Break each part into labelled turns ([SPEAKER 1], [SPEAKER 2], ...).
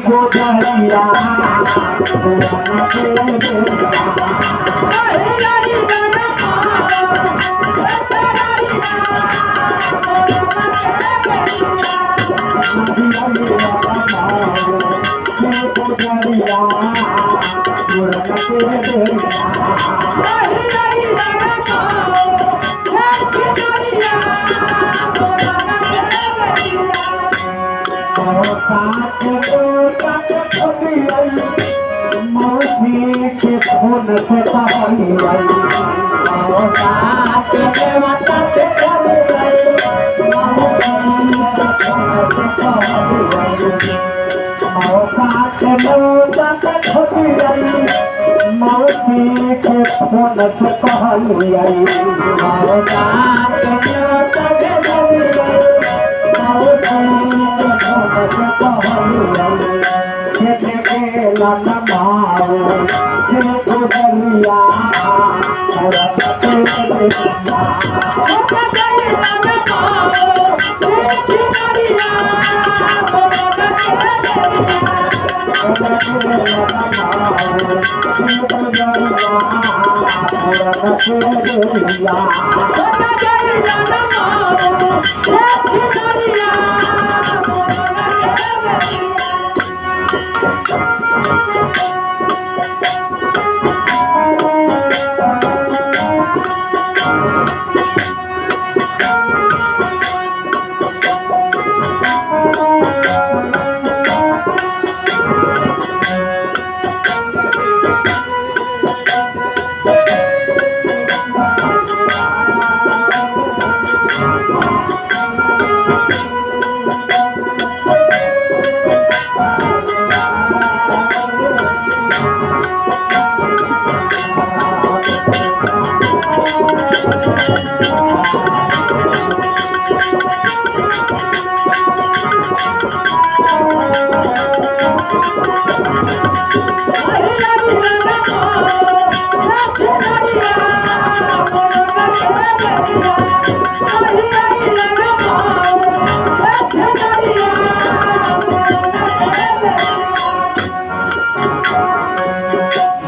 [SPEAKER 1] गुजरिया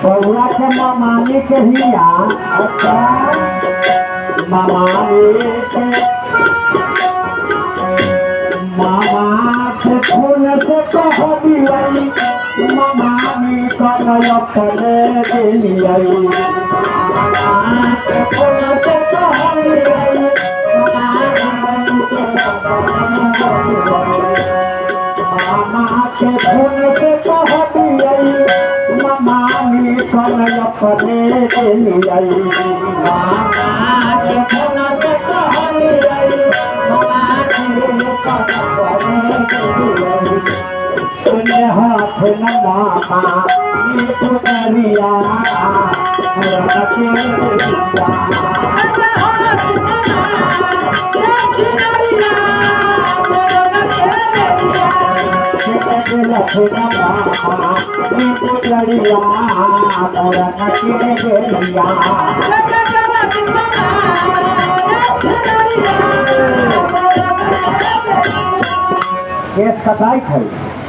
[SPEAKER 1] फोन से मामानी कहिया मामानी मामा से फूल से कह दिलाई मामानी कल अपने दिलाई मामा से फूल से कह दिलाई मामा से फूल से कह दिलाई मामी कल अपने दिलाई मामा के फोन से कह दिलाई सुने हाथ न मामा ये तो करिया कटाई है।